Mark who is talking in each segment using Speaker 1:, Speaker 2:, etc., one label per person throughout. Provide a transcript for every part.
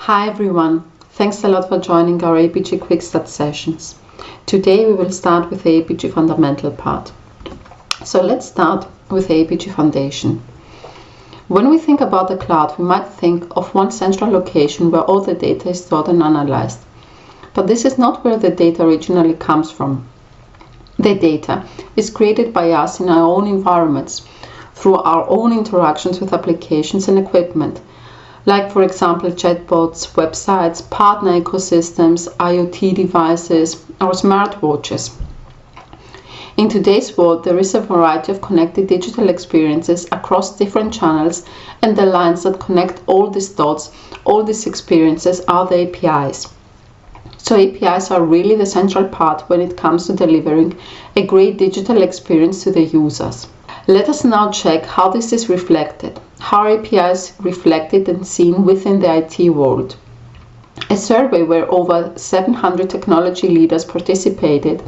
Speaker 1: Hi everyone, thanks a lot for joining our Apigee Quickstart sessions. Today we will start with the Apigee fundamental part. So let's start with the Apigee foundation. When we think about the cloud, we might think of one central location where all the data is stored and analyzed. But this is not where the data originally comes from. The data is created by us in our own environments through our own interactions with applications and equipment, like for example chatbots, websites, partner ecosystems, IoT devices, or smartwatches. In today's world, there is a variety of connected digital experiences across different channels, and the lines that connect all these dots, all these experiences, are the APIs. So APIs are really the central part when it comes to delivering a great digital experience to the users. Let us now check how this is reflected, how APIs reflected and seen within the IT world. A survey where over 700 technology leaders participated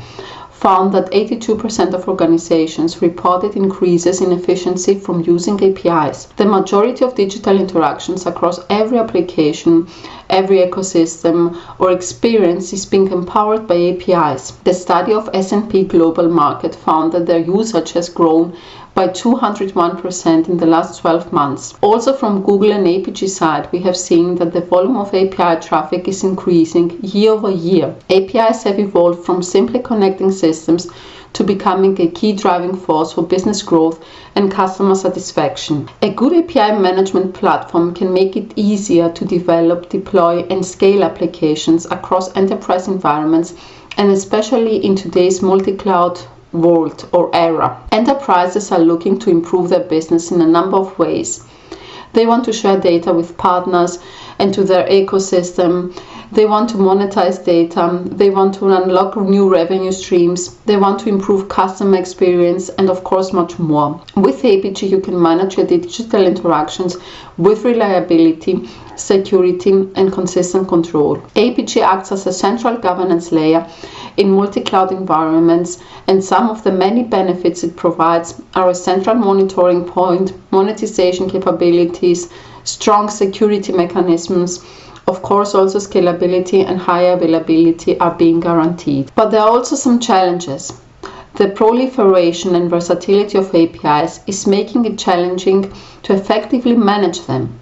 Speaker 1: found that 82% of organizations reported increases in efficiency from using APIs. The majority of digital interactions across every application, every ecosystem or experience is being empowered by APIs. The study of S&P Global Market found that their usage has grown by 201% in the last 12 months. Also from Google and Apigee side, we have seen that the volume of API traffic is increasing year over year. APIs have evolved from simply connecting systems to becoming a key driving force for business growth and customer satisfaction. A good API management platform can make it easier to develop, deploy, and scale applications across enterprise environments, and especially in today's multi-cloud world or era. Enterprises are looking to improve their business in a number of ways. They want to share data with partners and to their ecosystem. They want to monetize data. They want to unlock new revenue streams. They want to improve customer experience, and of course much more. With Apigee, you can manage your digital interactions with reliability, security, and consistent control. Apigee acts as a central governance layer in multi-cloud environments, and some of the many benefits it provides are a central monitoring point, monetization capabilities, strong security mechanisms. Of course, also scalability and high availability are being guaranteed. But there are also some challenges. The proliferation and versatility of APIs is making it challenging to effectively manage them.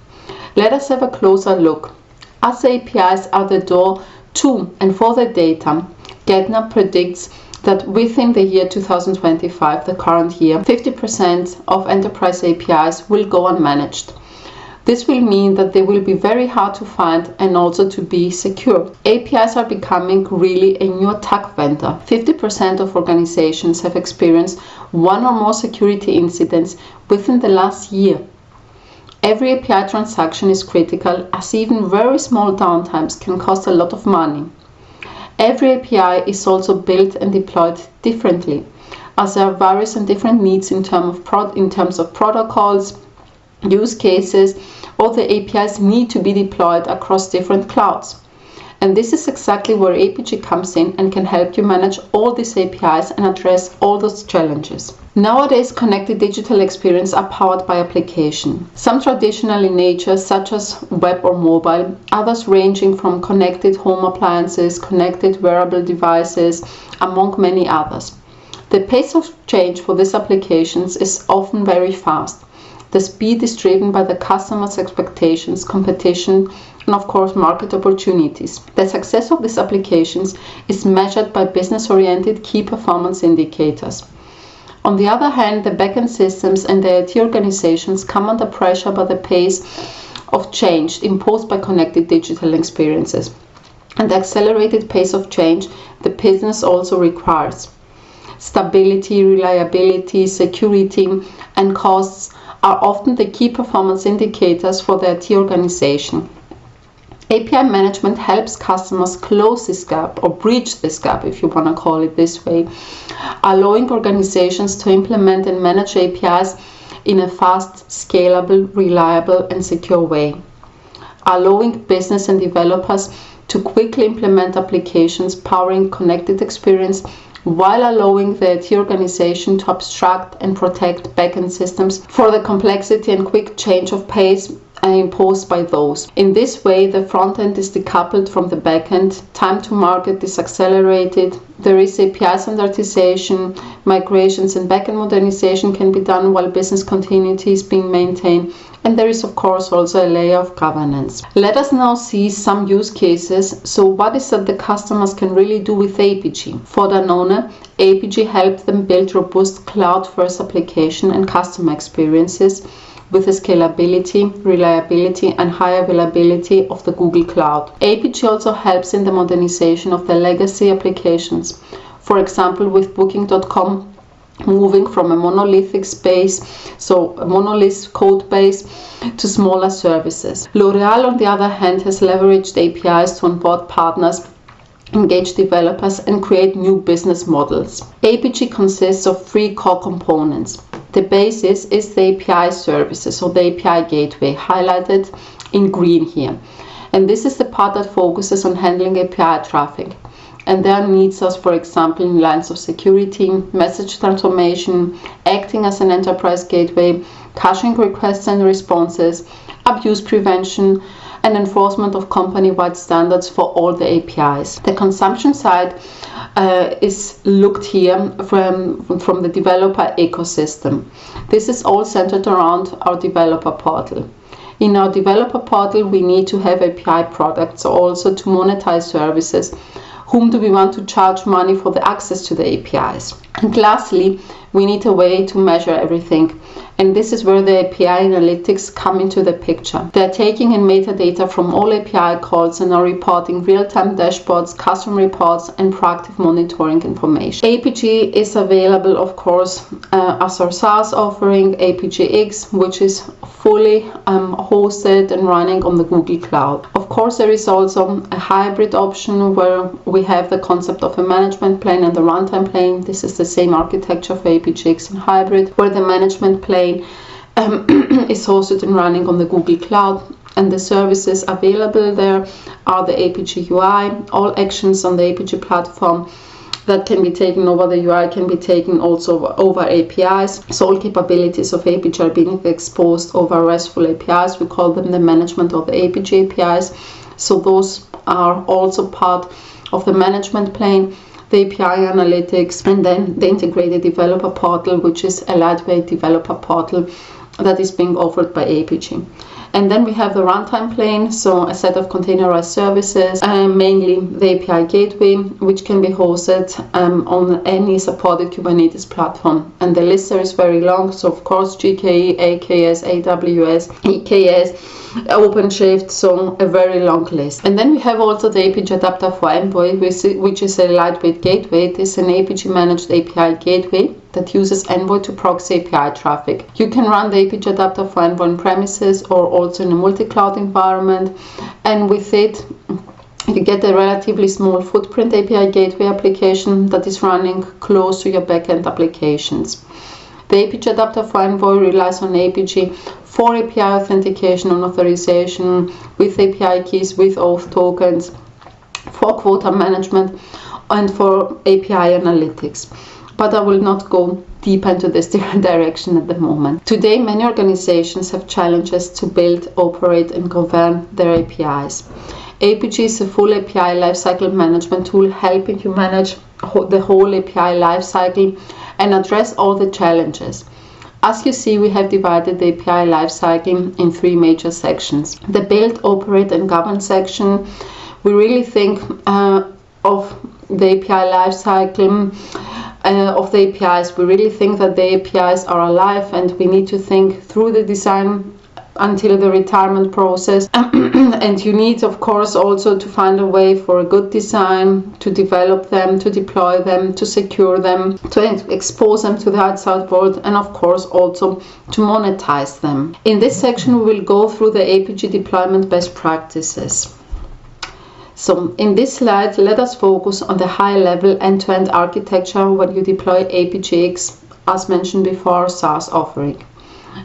Speaker 1: Let us have a closer look. As the APIs are the door to and for the data, Gartner predicts that within the year 2025, the current year, 50% of enterprise APIs will go unmanaged. This will mean that they will be very hard to find and also to be secure. APIs are becoming really a new attack vector. 50% of organizations have experienced one or more security incidents within the last year. Every API transaction is critical, as even very small downtimes can cost a lot of money. Every API is also built and deployed differently, as there are various and different needs in terms of protocols, use cases, or the APIs need to be deployed across different clouds. And this is exactly where Apigee comes in and can help you manage all these APIs and address all those challenges. Nowadays, connected digital experiences are powered by application. Some traditional in nature, such as web or mobile, others ranging from connected home appliances, connected wearable devices, among many others. The pace of change for these applications is often very fast. The speed is driven by the customer's expectations, competition, and of course market opportunities. The success of these applications is measured by business-oriented key performance indicators. On the other hand, the backend systems and the IT organizations come under pressure by the pace of change imposed by connected digital experiences. And the accelerated pace of change the business also requires. Stability, reliability, security, and costs are often the key performance indicators for the IT organization. API management helps customers close this gap or bridge this gap, if you want to call it this way, allowing organizations to implement and manage APIs in a fast, scalable, reliable, and secure way, allowing business and developers to quickly implement applications powering connected experience while allowing the IT organization to abstract and protect backend systems for the complexity and quick change of pace imposed by those. In this way, the front end is decoupled from the back end, time to market is accelerated, there is API standardization, migrations and backend modernization can be done while business continuity is being maintained, and there is of course also a layer of governance. Let us now see some use cases. So what is that the customers can really do with Apigee? For Danone, Apigee helped them build robust cloud-first application and customer experiences with the scalability, reliability and high availability of the Google Cloud. Apigee also helps in the modernization of their legacy applications. For example, with Booking.com moving from a monolithic space, so a monolith code base, to smaller services. L'Oreal, on the other hand, has leveraged APIs to onboard partners, engage developers and create new business models. Apigee consists of 3 core components. The basis is the API services, or the API gateway, highlighted in green here. And this is the part that focuses on handling API traffic. And there needs us, for example, in lines of security, message transformation, acting as an enterprise gateway, caching requests and responses, abuse prevention, and enforcement of company-wide standards for all the APIs. The consumption side is looked here from the developer ecosystem. This is all centered around our developer portal. In our developer portal, we need to have API products also to monetize services. Whom do we want to charge money for the access to the APIs? And lastly, we need a way to measure everything. And this is where the API analytics come into the picture. They're taking in metadata from all API calls and are reporting real-time dashboards, custom reports, and proactive monitoring information. Apigee is available, of course, as our SaaS offering, APGX, which is fully hosted and running on the Google Cloud. Of course, there is also a hybrid option where we have the concept of a management plane and the runtime plane. This is the same architecture for APGX and hybrid, where the management plane is hosted and running on the Google Cloud, and the services available there are the Apigee UI. All actions on the Apigee platform that can be taken over the UI can be taken also over APIs. So all capabilities of Apigee are being exposed over RESTful APIs. We call them the management or the Apigee APIs. So those are also part of the management plane, the API analytics, and then the integrated developer portal, which is a lightweight developer portal that is being offered by Apigee. And then we have the runtime plane, so a set of containerized services, mainly the API gateway, which can be hosted on any supported Kubernetes platform. And the list there is very long, so of course GKE, AKS, AWS, EKS, OpenShift, so a very long list. And then we have also the Apigee adapter for Envoy, which is a lightweight gateway. It is an Apigee managed API gateway that uses Envoy to proxy API traffic. You can run the Apigee adapter for Envoy on premises or also in a multi-cloud environment, and with it you get a relatively small footprint API gateway application that is running close to your backend applications. The Apigee adapter for Envoy relies on Apigee for API authentication and authorization with API keys, with auth tokens, for quota management, and for API analytics. But I will not go deep into this direction at the moment. Today, many organizations have challenges to build, operate, and govern their APIs. Apigee is a full API lifecycle management tool helping you manage the whole API lifecycle and address all the challenges. As you see, we have divided the API lifecycle in 3 major sections. The build, operate, and govern section, we really think of the API lifecycle of the APIs. We really think that the APIs are alive, and we need to think through the design until the retirement process. And you need, of course, also to find a way for a good design, to develop them, to deploy them, to secure them, to expose them to the outside world, and of course also to monetize them. In this section, we will go through the Apigee deployment best practices. So in this slide, let us focus on the high-level end-to-end architecture when you deploy APGX, as mentioned before, SaaS offering.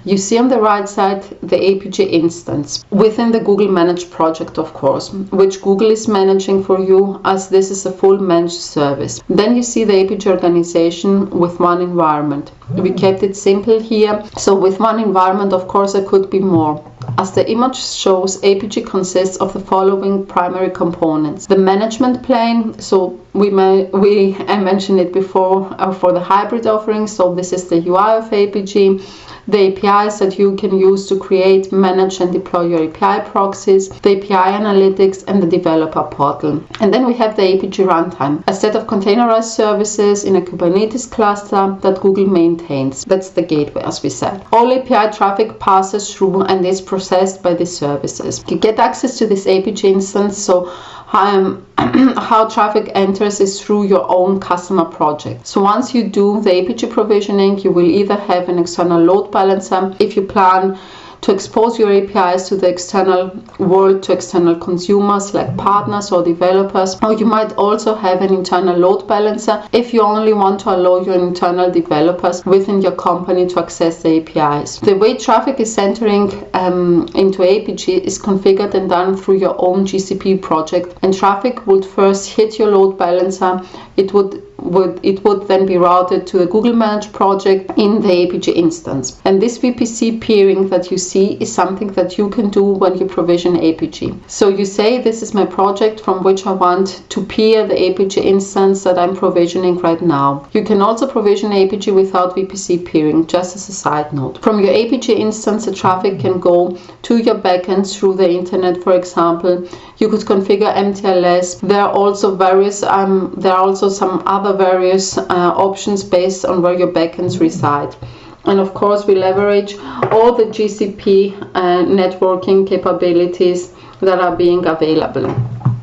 Speaker 1: You see on the right side the Apigee instance within the Google managed project, of course, which Google is managing for you, as this is a full managed service. Then you see the Apigee organization with one environment. We kept it simple here. So with one environment, of course, there could be more. As the image shows, Apigee consists of the following primary components. The management plane, so I mentioned it before for the hybrid offering, so this is the UI of Apigee. The APIs that you can use to create, manage and deploy your API proxies, the API analytics and the developer portal. And then we have the Apigee runtime, a set of containerized services in a Kubernetes cluster that Google maintains. That's the gateway, as we said. All API traffic passes through and is processed by these services. You get access to this Apigee instance, so how traffic enters is through your own customer project. So once you do the Apigee provisioning, you will either have an external load balancer if you plan to expose your APIs to the external world, to external consumers like partners or developers, or you might also have an internal load balancer if you only want to allow your internal developers within your company to access the APIs. The way traffic is entering into Apigee is configured and done through your own GCP project, and traffic would first hit your load balancer. It would then be routed to the Google Managed project in the Apigee instance. And this VPC peering that you see is something that you can do when you provision Apigee. So you say, this is my project from which I want to peer the Apigee instance that I'm provisioning right now. You can also provision Apigee without VPC peering, just as a side note. From your Apigee instance, the traffic can go to your backends through the internet, for example. You could configure MTLS. There are also some other various options based on where your backends reside. And of course, we leverage all the GCP networking capabilities that are being available.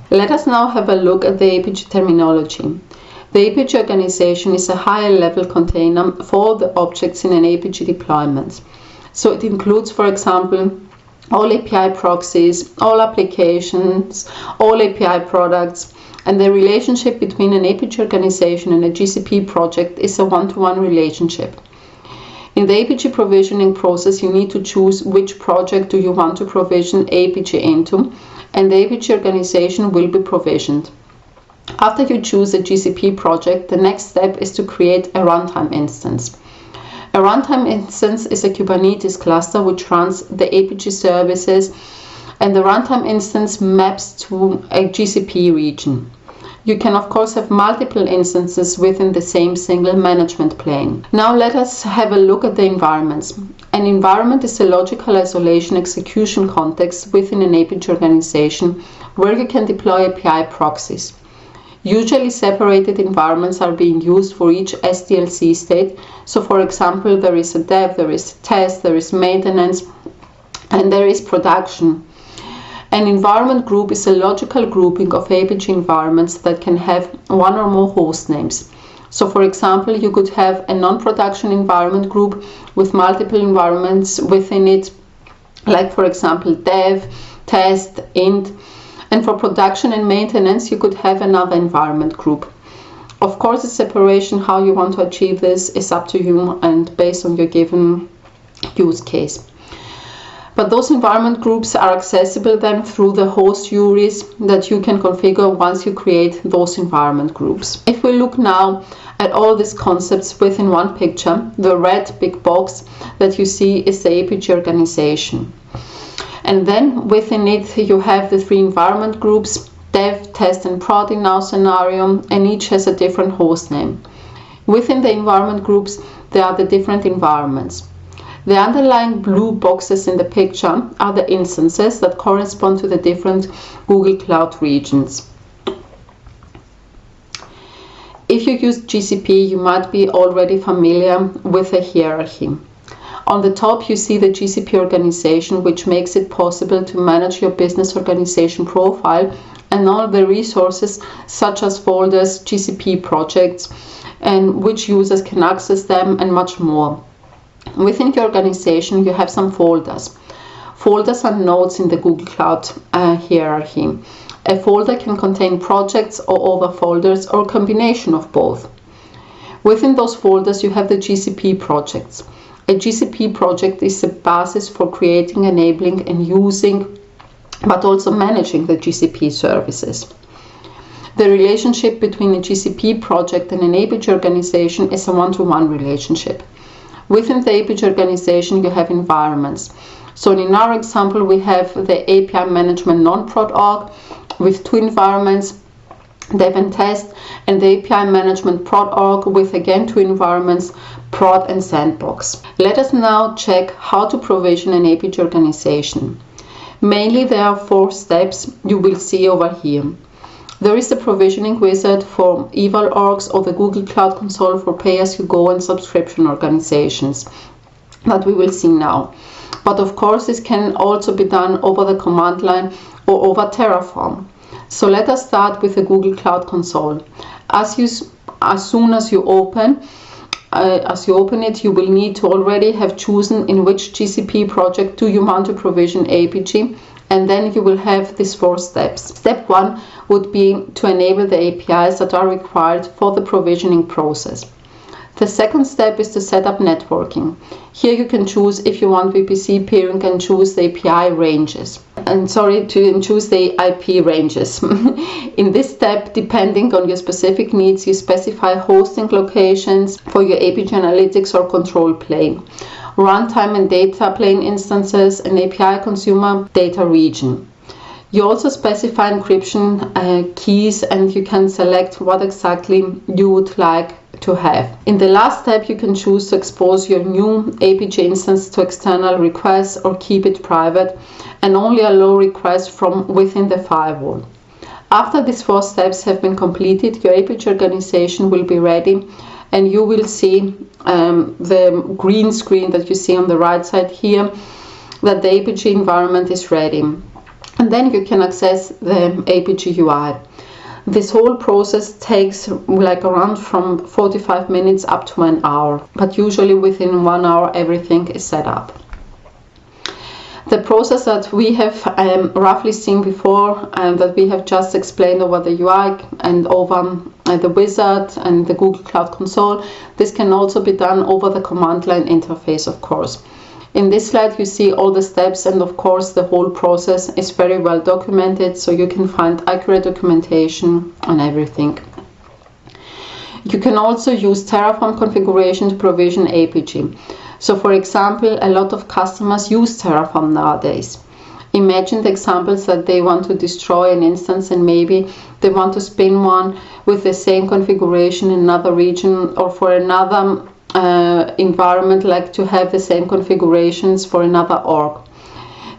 Speaker 1: Let us now have a look at the Apigee terminology. The Apigee organization is a higher level container for the objects in an Apigee deployment. So it includes, for example, all API proxies, all applications, all API products, and the relationship between an Apigee organization and a GCP project is a one-to-one relationship. In the Apigee provisioning process, you need to choose which project do you want to provision Apigee into, and the Apigee organization will be provisioned. After you choose a GCP project, the next step is to create a runtime instance. A runtime instance is a Kubernetes cluster which runs the Apigee services, and the runtime instance maps to a GCP region. You can of course have multiple instances within the same single management plane. Now let us have a look at the environments. An environment is a logical isolation execution context within an Apigee organization where you can deploy API proxies. Usually separated environments are being used for each SDLC state. So for example, there is a dev, there is test, there is maintenance, and there is production. An environment group is a logical grouping of Apigee environments that can have one or more host names. So for example, you could have a non-production environment group with multiple environments within it, like for example dev, test, int. And for production and maintenance, you could have another environment group. Of course, the separation, how you want to achieve this, is up to you and based on your given use case. But those environment groups are accessible then through the host URIs that you can configure once you create those environment groups. If we look now at all these concepts within one picture, the red big box that you see is the Apigee organization. And then within it you have the three environment groups, dev, test and prod in our scenario, and each has a different host name. Within the environment groups there are the different environments. The underlying blue boxes in the picture are the instances that correspond to the different Google Cloud regions. If you use GCP, you might be already familiar with a hierarchy. On the top you see the GCP organization, which makes it possible to manage your business organization profile and all the resources such as folders, GCP projects, and which users can access them, and much more. Within your organization you have some folders. Folders are nodes in the Google Cloud hierarchy. A folder can contain projects or other folders or a combination of both. Within those folders you have the GCP projects. A GCP project is the basis for creating, enabling and using, but also managing the GCP services. The relationship between a GCP project and an Apigee organization is a one-to-one relationship. Within the Apigee organization you have environments. So in our example, we have the API management non-prod org with 2 environments, dev and test, and the API management prod org with again 2 environments, prod and sandbox. Let us now check how to provision an Apigee organization. Mainly there are 4 steps you will see over here. There is the provisioning wizard for eval orgs or the Google Cloud Console for pay-as-you-go and subscription organizations that we will see now. But of course this can also be done over the command line or over Terraform. So let us start with the Google Cloud Console. As soon as you open it, you will need to already have chosen in which GCP project do you want to provision Apigee, and then you will have these 4 steps. Step 1 would be to enable the APIs that are required for the provisioning process. The second step is to set up networking. Here you can choose if you want VPC peering and choose the API ranges. Choose the IP ranges. In this step, depending on your specific needs, you specify hosting locations for your Apigee Analytics or control plane, runtime and data plane instances, and API consumer data region. You also specify encryption keys, and you can select what exactly you would like to have. In the last step, you can choose to expose your new Apigee instance to external requests or keep it private and only allow requests from within the firewall. After these 4 steps have been completed, your Apigee organization will be ready, and you will see the green screen that you see on the right side here, that the Apigee environment is ready. And then you can access the Apigee UI. This whole process takes around from 45 minutes up to 1 hour, but usually within 1 hour everything is set up. The process that we have roughly seen before and that we have just explained over the UI and over the wizard and the Google Cloud Console, this can also be done over the command line interface, of course. In this slide you see all the steps, and of course the whole process is very well documented, so you can find accurate documentation on everything. You can also use Terraform configuration to provision Apigee. So for example, a lot of customers use Terraform nowadays. Imagine the examples that they want to destroy an instance and maybe they want to spin one with the same configuration in another region, or for another environment, like to have the same configurations for another org.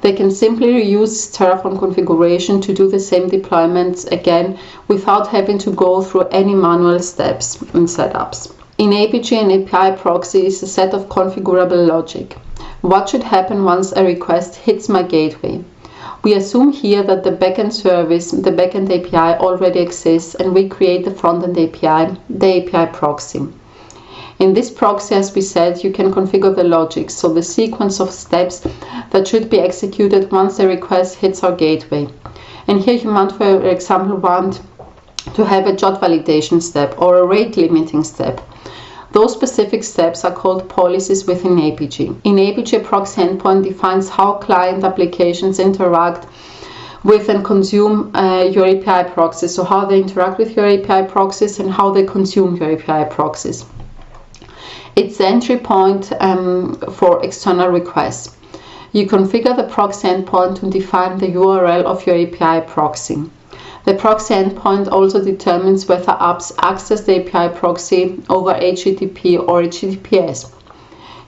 Speaker 1: They can simply reuse Terraform configuration to do the same deployments again without having to go through any manual steps and setups. In Apigee, an API proxy is a set of configurable logic. What should happen once a request hits my gateway? We assume here that the backend service, the backend API, already exists, and we create the frontend API, the API proxy. In this proxy, as we said, you can configure the logic, so the sequence of steps that should be executed once the request hits our gateway. And here you might, for example, want to have a JOT validation step or a rate limiting step. Those specific steps are called policies within Apigee. In Apigee, a proxy endpoint defines how client applications interact with and consume your API proxies, so how they interact with your API proxies and how they consume your API proxies. It's the entry point for external requests. You configure the proxy endpoint to define the URL of your API proxy. The proxy endpoint also determines whether apps access the API proxy over HTTP or HTTPS.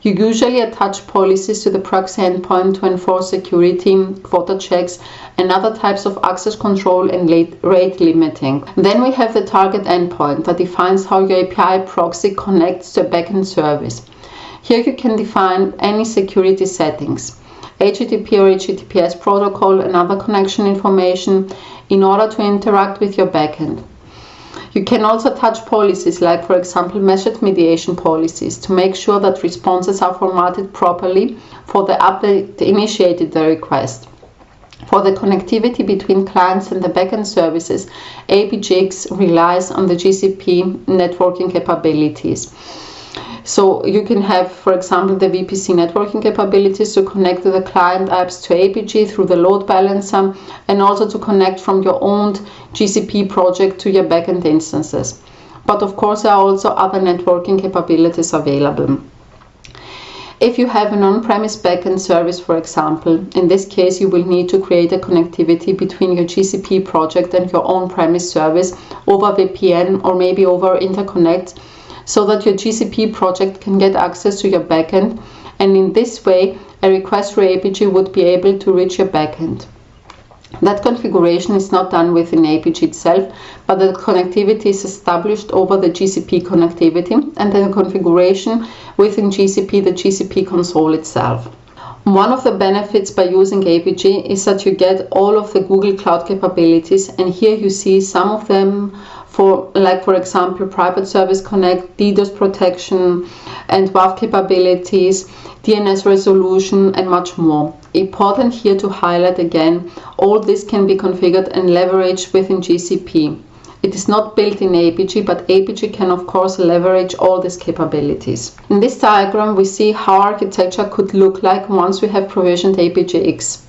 Speaker 1: You usually attach policies to the proxy endpoint to enforce security, quota checks, and other types of access control and rate limiting. Then we have the target endpoint that defines how your API proxy connects to a backend service. Here you can define any security settings, HTTP or HTTPS protocol, and other connection information in order to interact with your backend. You can also attach policies like, for example, message mediation policies to make sure that responses are formatted properly for the app that initiated the request. For the connectivity between clients and the backend services, Apigee relies on the GCP networking capabilities. So you can have, for example, the VPC networking capabilities to connect the client apps to Apigee through the load balancer, and also to connect from your own GCP project to your backend instances. But of course, there are also other networking capabilities available. If you have an on-premise backend service, for example, in this case you will need to create a connectivity between your GCP project and your on-premise service over VPN or maybe over interconnect, so that your GCP project can get access to your backend, and in this way a request for Apigee would be able to reach your backend. That configuration is not done within Apigee itself, but the connectivity is established over the GCP connectivity, and then the configuration within GCP, the GCP console itself. One of the benefits by using Apigee is that you get all of the Google Cloud capabilities, and here you see some of them for example, Private Service Connect, DDoS protection and WAF capabilities, DNS resolution, and much more. Important here to highlight again, all this can be configured and leveraged within GCP. It is not built in Apigee, but Apigee can of course leverage all these capabilities. In this diagram we see how architecture could look like once we have provisioned APGX.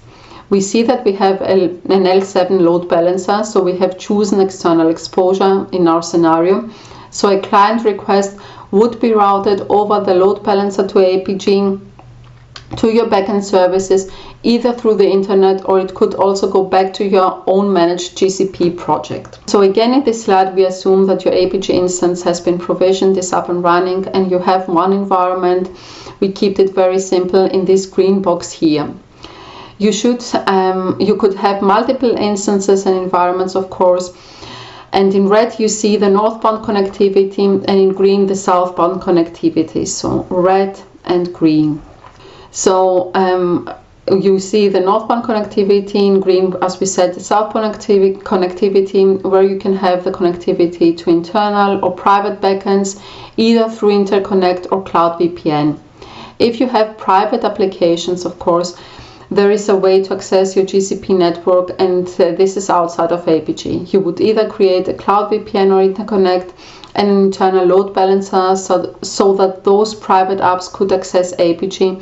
Speaker 1: We see that we have an L7 load balancer, so we have chosen external exposure in our scenario. So a client request would be routed over the load balancer to Apigee, to your backend services, either through the internet, or it could also go back to your own managed GCP project. So again, in this slide we assume that your Apigee instance has been provisioned, is up and running, and you have one environment. We keep it very simple in this green box here. You could have multiple instances and environments, of course, and in red you see the northbound connectivity, and in green the southbound connectivity, so red and green. So you see the northbound connectivity, in green, as we said, the southbound connectivity, where you can have the connectivity to internal or private backends, either through interconnect or cloud VPN. If you have private applications, of course, there is a way to access your GCP network, and this is outside of Apigee. You would either create a cloud VPN or interconnect and an internal load balancer so that those private apps could access Apigee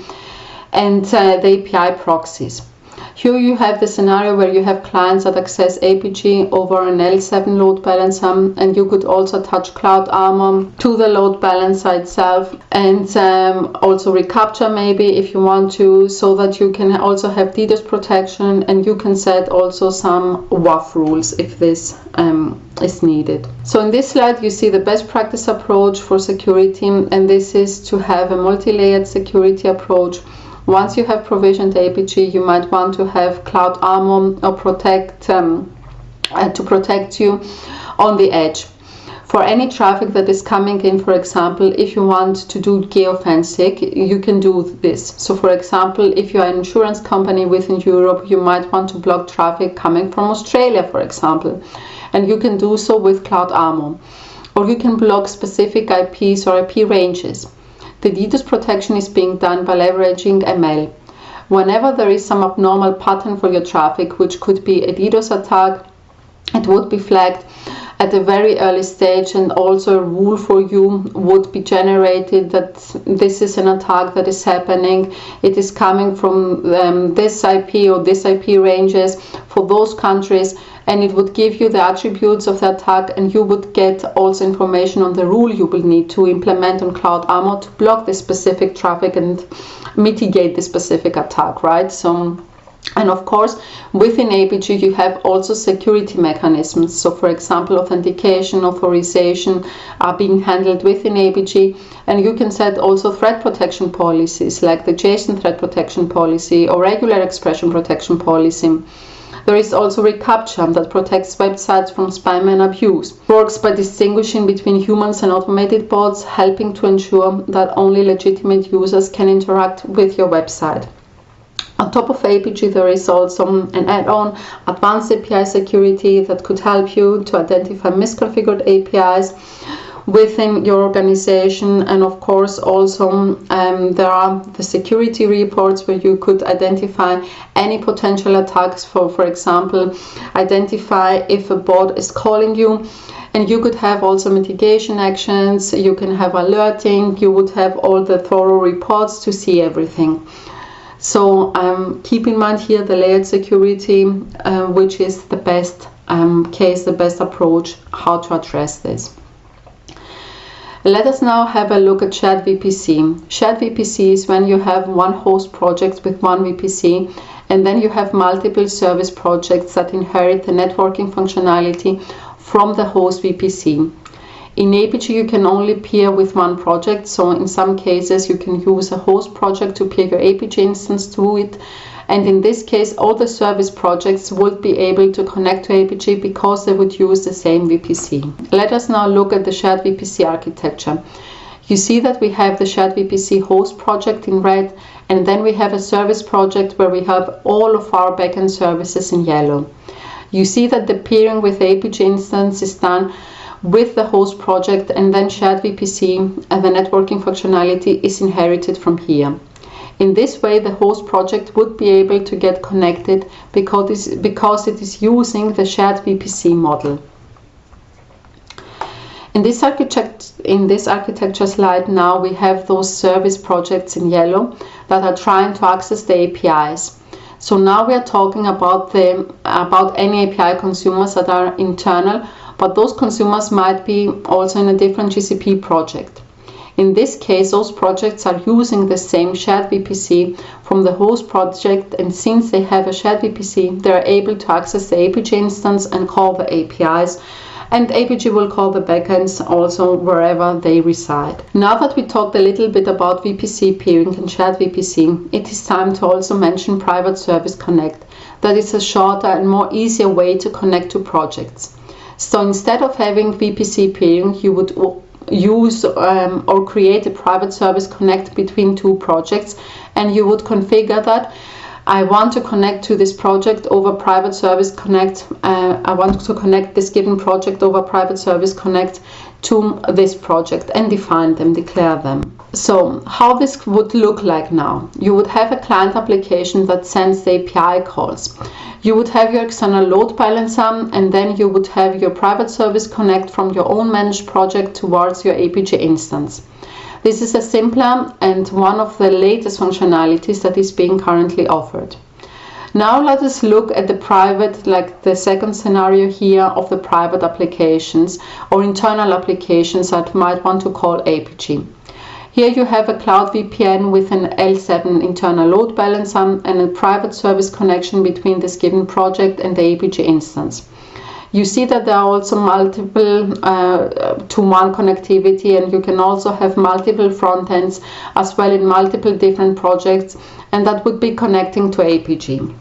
Speaker 1: and the API proxies. Here you have the scenario where you have clients that access Apigee over an L7 load balancer, and you could also attach Cloud Armor to the load balancer itself, and also reCAPTCHA maybe if you want to, so that you can also have DDoS protection, and you can set also some WAF rules if this is needed. So in this slide you see the best practice approach for security, and this is to have a multi-layered security approach. Once you have provisioned Apigee, you might want to have Cloud Armor or to protect you on the edge. For any traffic that is coming in, for example, if you want to do geofencing, you can do this. So for example, if you are an insurance company within Europe, you might want to block traffic coming from Australia, for example, and you can do so with Cloud Armor. Or you can block specific IPs or IP ranges. The DDoS protection is being done by leveraging ML. Whenever there is some abnormal pattern for your traffic, which could be a DDoS attack, it would be flagged at a very early stage, and also a rule for you would be generated that this is an attack that is happening. It is coming from this IP or this IP ranges for those countries, and it would give you the attributes of the attack, and you would get also information on the rule you will need to implement on Cloud Armor to block this specific traffic and mitigate the specific attack, right? So, and of course, within Apigee you have also security mechanisms. So for example, authentication, authorization are being handled within Apigee, and you can set also threat protection policies like the JSON threat protection policy or regular expression protection policy. There is also reCAPTCHA that protects websites from spam and abuse. Works by distinguishing between humans and automated bots, helping to ensure that only legitimate users can interact with your website. On top of Apigee, there is also an add-on, Advanced API Security, that could help you to identify misconfigured APIs within your organization. And of course also there are the security reports where you could identify any potential attacks, for example, identify if a bot is calling you, and you could have also mitigation actions, you can have alerting, you would have all the thorough reports to see everything. So keep in mind here the layered security, which is the best the best approach how to address this. Let us now have a look at shared VPC. Shared VPC is when you have one host project with one VPC, and then you have multiple service projects that inherit the networking functionality from the host VPC. In Apigee, you can only peer with one project, so in some cases you can use a host project to peer your Apigee instance to it, and in this case all the service projects would be able to connect to Apigee because they would use the same VPC. Let us now look at the shared VPC architecture. You see that we have the shared VPC host project in red, and then we have a service project where we have all of our backend services in yellow. You see that the peering with Apigee instance is done with the host project, and then shared VPC and the networking functionality is inherited from here. In this way, the host project would be able to get connected because it is using the shared VPC model. In this architecture slide now we have those service projects in yellow that are trying to access the APIs. So now we are talking about any API consumers that are internal, but those consumers might be also in a different GCP project. In this case, those projects are using the same shared VPC from the host project, and since they have a shared VPC, they are able to access the Apigee instance and call the APIs, and Apigee will call the backends also wherever they reside. Now that we talked a little bit about VPC peering and shared VPC, it is time to also mention Private Service Connect. That is a shorter and more easier way to connect to projects. So instead of having VPC peering, you would use or create a Private Service Connect between two projects, and you would configure that I want to connect to this project over Private Service Connect. I want to connect this given project over Private Service Connect to this project, and define them, declare them. So how this would look like now. You would have a client application that sends the API calls. You would have your external load balancer, and then you would have your Private Service Connect from your own managed project towards your Apigee instance. This is a simpler and one of the latest functionalities that is being currently offered. Now let us look at the private, like the second scenario here of the private applications or internal applications that might want to call Apigee. Here you have a cloud VPN with an L7 internal load balancer and a private service connection between this given project and the Apigee instance. You see that there are also multiple to-one connectivity, and you can also have multiple front ends as well in multiple different projects, and that would be connecting to Apigee.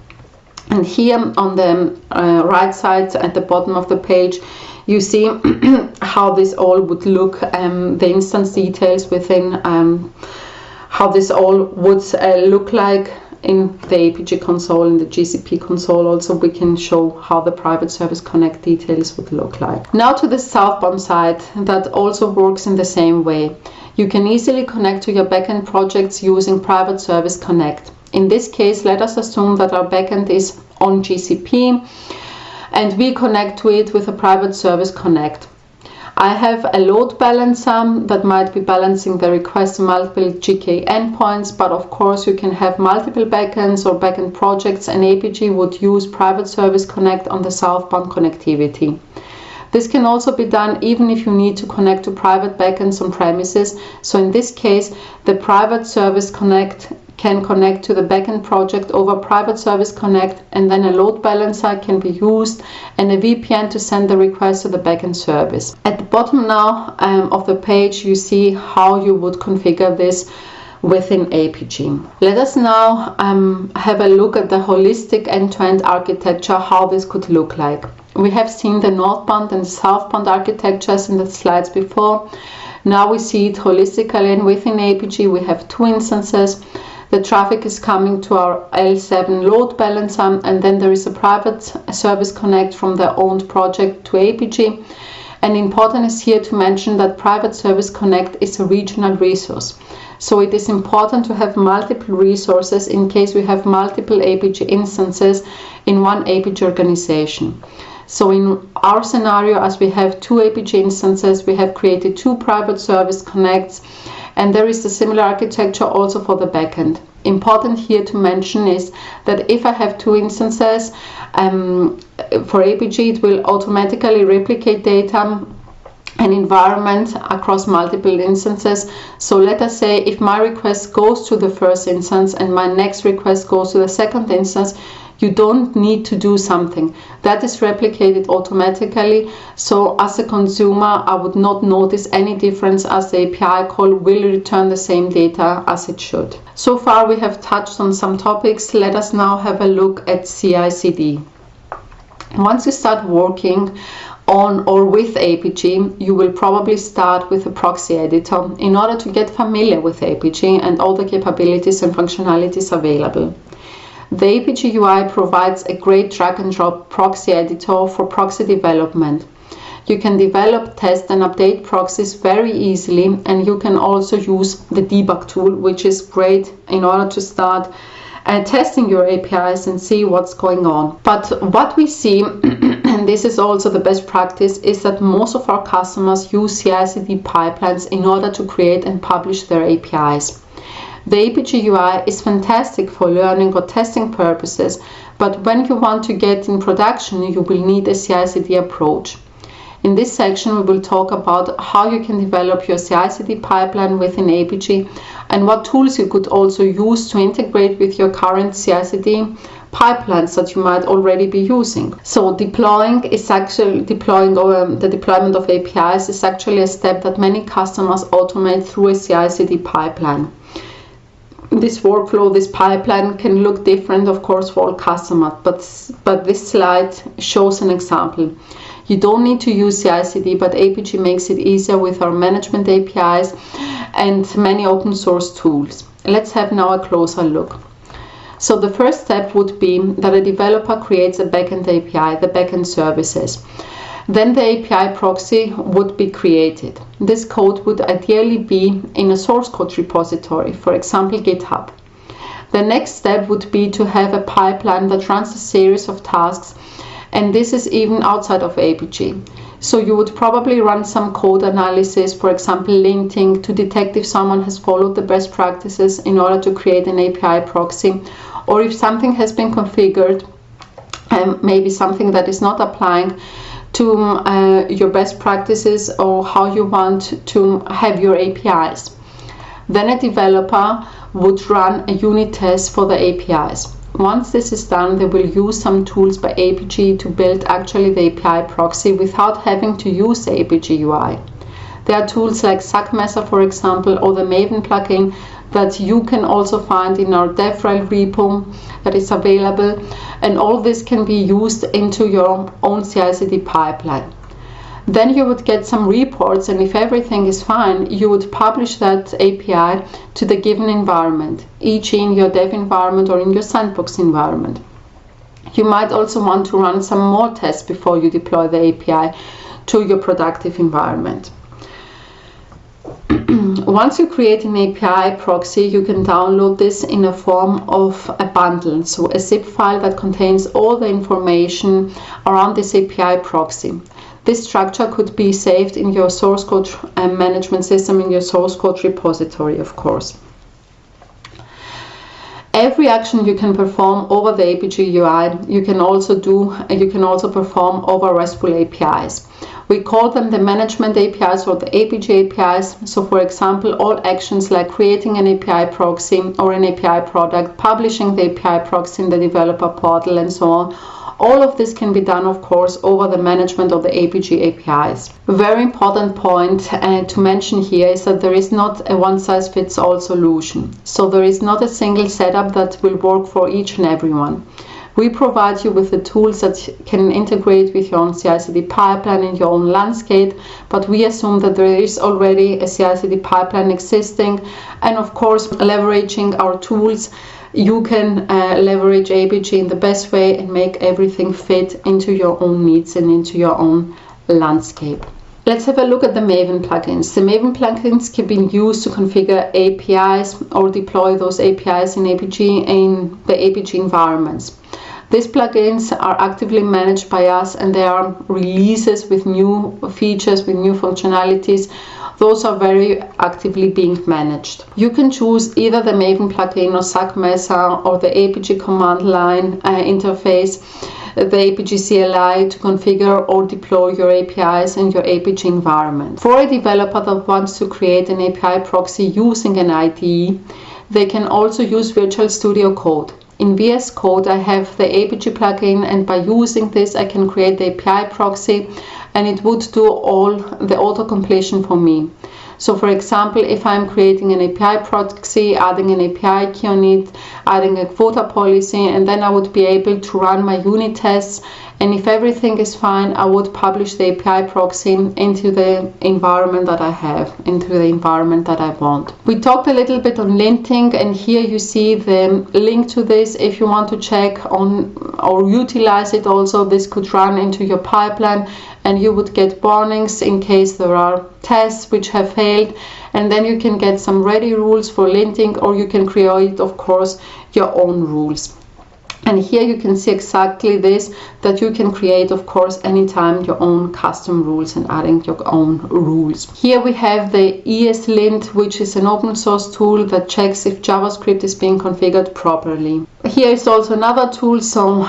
Speaker 1: And here on the right side at the bottom of the page, you see how this all would look, the instance details within how this all would look like in the Apigee console, in the GCP console. Also we can show how the Private Service Connect details would look like. Now to the southbound side, that also works in the same way. You can easily connect to your backend projects using Private Service Connect. In this case, let us assume that our backend is on GCP and we connect to it with a Private Service Connect. I have a load balancer that might be balancing the request to multiple GK endpoints, but of course you can have multiple backends or backend projects, and Apigee would use Private Service Connect on the southbound connectivity. This can also be done even if you need to connect to private backends on premises. So in this case, the Private Service Connect can connect to the backend project over Private Service Connect, and then a load balancer can be used and a VPN to send the request to the backend service. At the bottom now of the page, you see how you would configure this within Apigee. Let us now have a look at the holistic end-to-end architecture, how this could look like. We have seen the northbound and southbound architectures in the slides before. Now we see it holistically, and within Apigee we have two instances. The traffic is coming to our L7 load balancer, and then there is a Private Service Connect from the owned project to Apigee. And important is here to mention that Private Service Connect is a regional resource. So it is important to have multiple resources in case we have multiple Apigee instances in one Apigee organization. So in our scenario, as we have two Apigee instances, we have created two Private Service Connects, and there is a similar architecture also for the backend. Important here to mention is that if I have two instances, for Apigee it will automatically replicate data an environment across multiple instances. So let us say if my request goes to the first instance and my next request goes to the second instance, you don't need to do something. That is replicated automatically. So as a consumer, I would not notice any difference, as the API call will return the same data as it should. So far we have touched on some topics. Let us now have a look at CI/CD. Once you start working on or with Apigee, you will probably start with a proxy editor in order to get familiar with Apigee and all the capabilities and functionalities available. The Apigee UI provides a great drag and drop proxy editor for proxy development. You can develop, test and update proxies very easily, and you can also use the debug tool, which is great in order to start testing your APIs and see what's going on. But what we see, and this is also the best practice, is that most of our customers use CI/CD pipelines in order to create and publish their APIs. The Apigee UI is fantastic for learning or testing purposes, but when you want to get in production, you will need a CI/CD approach. In this section, we will talk about how you can develop your CI/CD pipeline within Apigee and what tools you could also use to integrate with your current CI/CD pipelines that you might already be using. So the deployment of APIs is actually a step that many customers automate through a CI/CD pipeline. This workflow, this pipeline can look different, of course, for all customers, but this slide shows an example. You don't need to use CI/CD, but Apigee makes it easier with our management APIs and many open source tools. Let's have now a closer look. So the first step would be that a developer creates a backend API, the backend services. Then the API proxy would be created. This code would ideally be in a source code repository, for example GitHub. The next step would be to have a pipeline that runs a series of tasks, and this is even outside of Apigee. So you would probably run some code analysis, for example linting, to detect if someone has followed the best practices in order to create an API proxy, or if something has been configured, maybe something that is not applying to your best practices or how you want to have your APIs. Then a developer would run a unit test for the APIs. Once this is done, they will use some tools by Apigee to build actually the API proxy without having to use the Apigee UI. There are tools like SACMesser, for example, or the Maven plugin that you can also find in our DevRel repo that is available, and all this can be used into your own CI/CD pipeline. Then you would get some reports, and if everything is fine, you would publish that API to the given environment, e.g. in your dev environment or in your sandbox environment. You might also want to run some more tests before you deploy the API to your productive environment. Once you create an API proxy, you can download this in a form of a bundle, so a zip file that contains all the information around this API proxy. This structure could be saved in your source code management system, in your source code repository, of course. Every action you can perform over the Apigee UI, you can also perform over RESTful APIs. We call them the management APIs or the Apigee APIs. So for example, all actions like creating an API proxy or an API product, publishing the API proxy in the developer portal and so on, all of this can be done, of course, over the management of the Apigee APIs. A very important point to mention here is that there is not a one-size-fits-all solution. So there is not a single setup that will work for each and everyone. We provide you with the tools that can integrate with your own CI/CD pipeline in your own landscape, but we assume that there is already a CI/CD pipeline existing, and of course, leveraging our tools, you can leverage Apigee in the best way and make everything fit into your own needs and into your own landscape. Let's have a look at the Maven plugins. The Maven plugins can be used to configure APIs or deploy those APIs in the Apigee environments. These plugins are actively managed by us, and there are releases with new features, with new functionalities. Those are very actively being managed. You can choose either the Maven plugin or SACMesser or the Apigee command line interface the Apigee CLI to configure or deploy your APIs in your Apigee environment. For a developer that wants to create an API proxy using an IDE, they can also use Visual Studio Code. In VS Code, I have the Apigee plugin, and by using this, I can create the API proxy, and it would do all the auto-completion for me. So for example, if I'm creating an API proxy, adding an API key on it, adding a quota policy, and then I would be able to run my unit tests, and if everything is fine, I would publish the API proxy into the environment that I have, into the environment that I want. We talked a little bit on linting, and here you see the link to this. If you want to check on or utilize it also, this could run into your pipeline, and you would get warnings in case there are tests which have failed, and then you can get some ready rules for linting, or you can create, of course, your own rules. And here you can see exactly this, that you can create, of course, anytime your own custom rules and adding your own rules. Here we have the ESLint, which is an open source tool that checks if JavaScript is being configured properly. Here is also another tool, so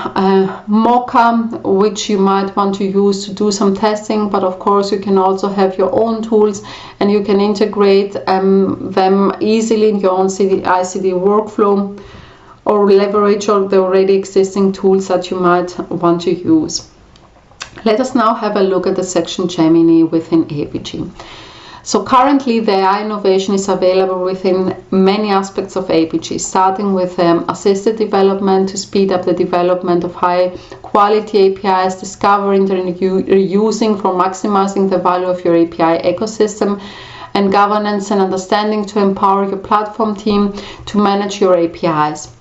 Speaker 1: Mocha, which you might want to use to do some testing, but of course you can also have your own tools, and you can integrate them easily in your own ICD workflow, or leverage all the already existing tools that you might want to use. Let us now have a look at the section Gemini within Apigee. So currently the AI innovation is available within many aspects of Apigee, starting with assisted development to speed up the development of high quality APIs, discovering and reusing for maximizing the value of your API ecosystem, and governance and understanding to empower your platform team to manage your APIs.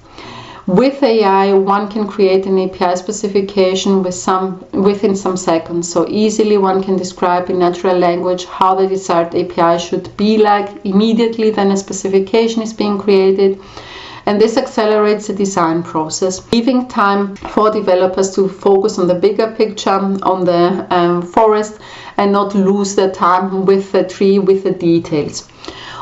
Speaker 1: With AI, one can create an API specification within some seconds. So easily one can describe in natural language how the desired API should be like immediately, then a specification is being created. And this accelerates the design process, leaving time for developers to focus on the bigger picture, on the forest, and not lose their time with the tree, with the details.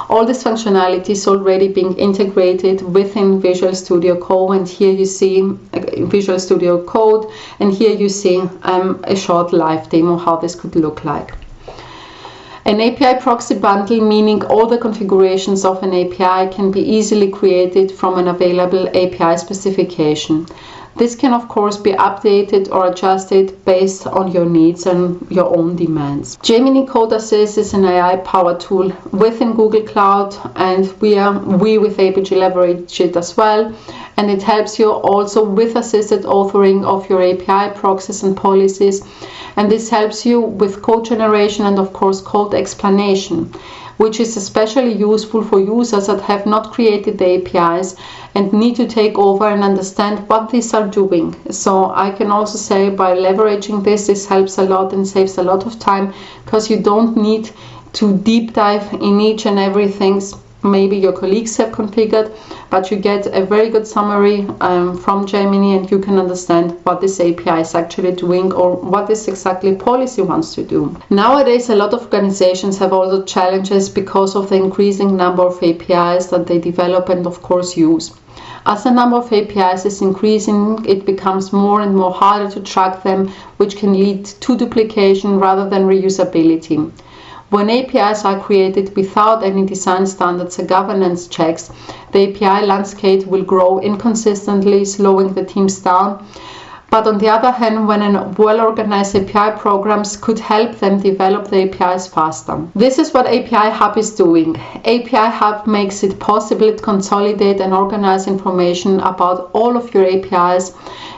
Speaker 1: All this functionality is already being integrated within Visual Studio Code, and here you see Visual Studio Code, and here you see a short live demo how this could look like. An API proxy bundle, meaning all the configurations of an API can be easily created from an available API specification. This can of course be updated or adjusted based on your needs and your own demands. Gemini Code Assist is an AI-powered tool within Google Cloud, and we with Apigee leverage it as well. And it helps you also with assisted authoring of your API proxies and policies. And this helps you with code generation and of course code explanation, which is especially useful for users that have not created the APIs and need to take over and understand what these are doing. So I can also say by leveraging this helps a lot and saves a lot of time, because you don't need to deep dive in each and everything maybe your colleagues have configured, but you get a very good summary from Gemini, and you can understand what this API is actually doing or what this exactly policy wants to do. Nowadays, a lot of organizations have also challenges because of the increasing number of APIs that they develop and of course use. As the number of APIs is increasing, it becomes more and more harder to track them, which can lead to duplication rather than reusability. When APIs are created without any design standards or governance checks, the API landscape will grow inconsistently, slowing the teams down. But on the other hand, when a well-organized API programs could help them develop the APIs faster. This is what API Hub is doing. API Hub makes it possible to consolidate and organize information about all of your APIs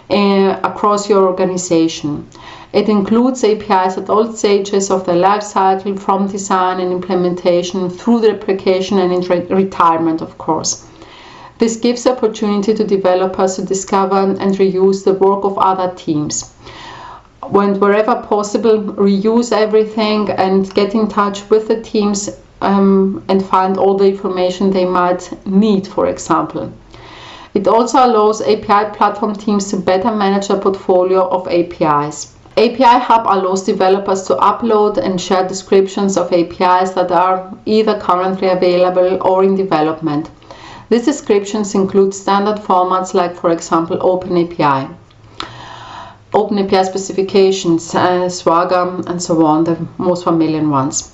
Speaker 1: across your organization. It includes APIs at all stages of the life cycle, from design and implementation through the replication and retirement, of course. This gives the opportunity to developers to discover and reuse the work of other teams. Wherever possible, reuse everything and get in touch with the teams and find all the information they might need, for example. It also allows API platform teams to better manage a portfolio of APIs. API Hub allows developers to upload and share descriptions of APIs that are either currently available or in development. These descriptions include standard formats like, for example, OpenAPI. Open API specifications, Swagger, and so on, the most familiar ones.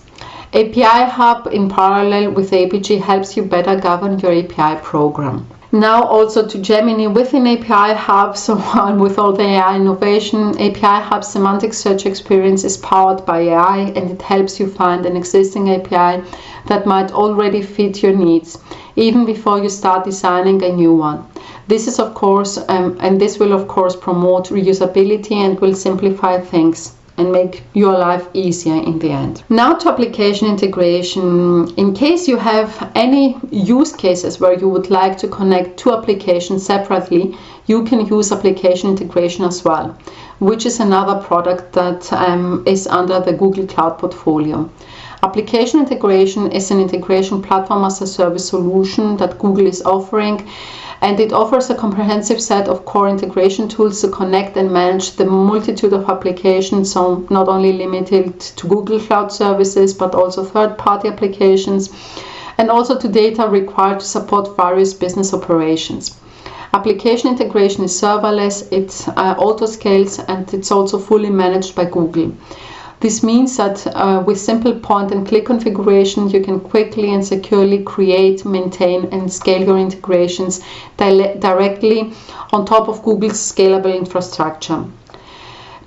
Speaker 1: API Hub in parallel with Apigee helps you better govern your API program. Now also to Gemini within API Hub, so on with all the AI innovation, API Hub semantic search experience is powered by AI, and it helps you find an existing API that might already fit your needs, even before you start designing a new one. This is of course, and this will of course promote reusability and will simplify things and make your life easier in the end. Now to application integration. In case you have any use cases where you would like to connect two applications separately, you can use application integration as well, which is another product that is under the Google Cloud portfolio. Application integration is an integration platform as a service solution that Google is offering, and it offers a comprehensive set of core integration tools to connect and manage the multitude of applications, so not only limited to Google Cloud services, but also third-party applications, and also to data required to support various business operations. Application integration is serverless, it auto-scales, and it's also fully managed by Google. This means that with simple point-and-click configuration, you can quickly and securely create, maintain, and scale your integrations directly on top of Google's scalable infrastructure.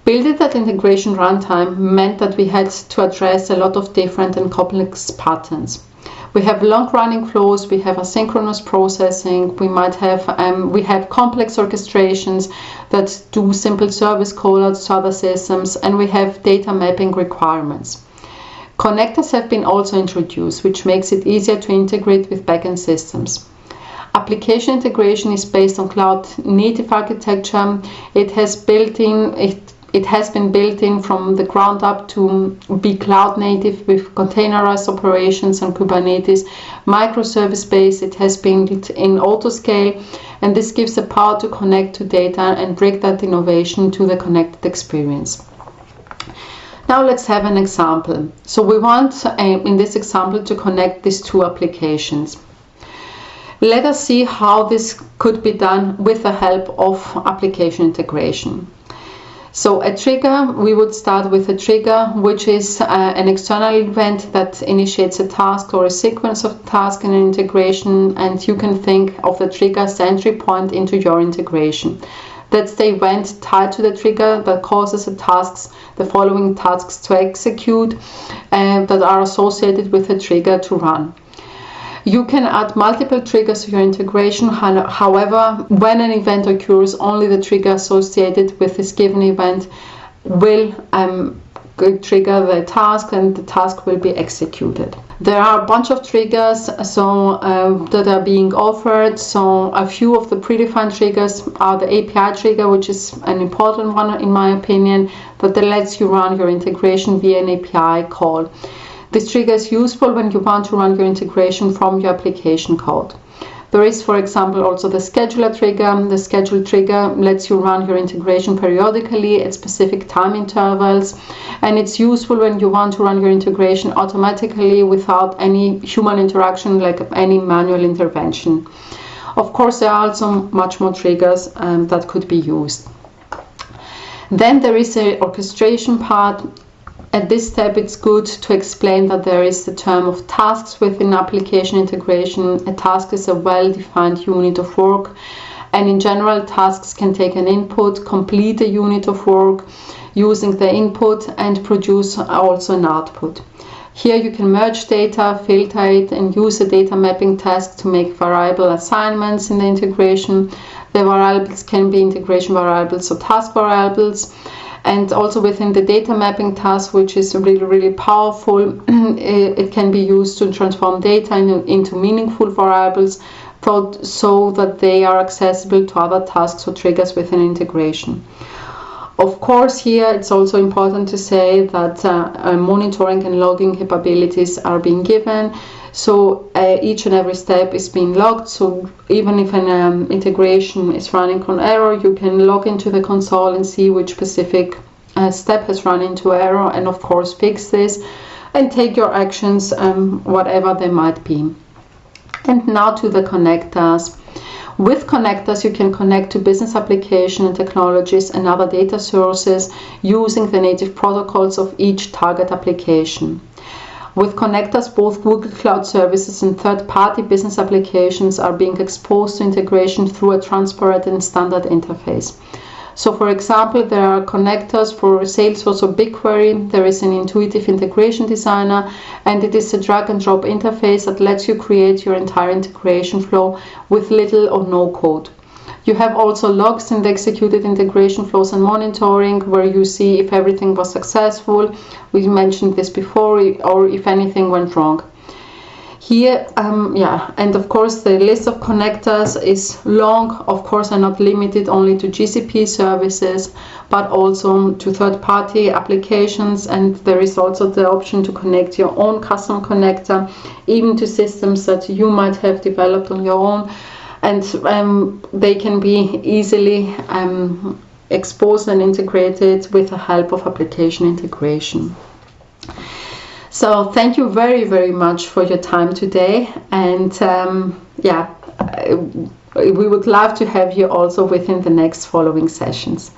Speaker 1: Building that integration runtime meant that we had to address a lot of different and complex patterns. We have long-running flows, we have asynchronous processing, we have complex orchestrations that do simple service callouts to other systems, and we have data mapping requirements. Connectors have been also introduced, which makes it easier to integrate with backend systems. Application integration is based on cloud-native architecture. It has been built in from the ground up to be cloud native with containerized operations and Kubernetes, microservice based. It has been built in autoscale, and this gives the power to connect to data and bring that innovation to the connected experience. Now let's have an example. So we want in this example to connect these two applications. Let us see how this could be done with the help of application integration. So a trigger, we would start with a trigger, which is an external event that initiates a task or a sequence of tasks in an integration, and you can think of the trigger as the entry point into your integration. That's the event tied to the trigger that causes the following tasks to execute and that are associated with the trigger to run. You can add multiple triggers to your integration. However, when an event occurs, only the trigger associated with this given event will trigger the task, and the task will be executed. There are a bunch of triggers that are being offered. So a few of the predefined triggers are the API trigger, which is an important one in my opinion, that lets you run your integration via an API call. This trigger is useful when you want to run your integration from your application code. There is, for example, also the scheduler trigger. The schedule trigger lets you run your integration periodically at specific time intervals, and it's useful when you want to run your integration automatically without any human interaction, like any manual intervention. Of course, there are also much more triggers that could be used. Then there is an orchestration part. At this step, it's good to explain that there is the term of tasks within application integration. A task is a well-defined unit of work, and in general, tasks can take an input, complete a unit of work using the input, and produce also an output. Here you can merge data, filter it, and use a data mapping task to make variable assignments in the integration. The variables can be integration variables or task variables. And also within the data mapping task, which is really, really powerful, it can be used to transform data into meaningful variables so that they are accessible to other tasks or triggers within integration. Of course, here it's also important to say that monitoring and logging capabilities are being given. So each and every step is being logged. So even if an integration is running on error, you can log into the console and see which specific step has run into error, and of course fix this and take your actions, whatever they might be. And now to the connectors. With connectors, you can connect to business application and technologies and other data sources using the native protocols of each target application. With connectors, both Google Cloud services and third-party business applications are being exposed to integration through a transparent and standard interface. So for example, there are connectors for Salesforce or BigQuery. There is an intuitive integration designer, and it is a drag and drop interface that lets you create your entire integration flow with little or no code. You have also logs in the executed integration flows and monitoring, where you see if everything was successful. We mentioned this before, or if anything went wrong. Here, and of course the list of connectors is long, of course, and not limited only to GCP services, but also to third-party applications, and there is also the option to connect your own custom connector, even to systems that you might have developed on your own, and they can be easily exposed and integrated with the help of application integration. So thank you very, very much for your time today, and we would love to have you also within the next following sessions.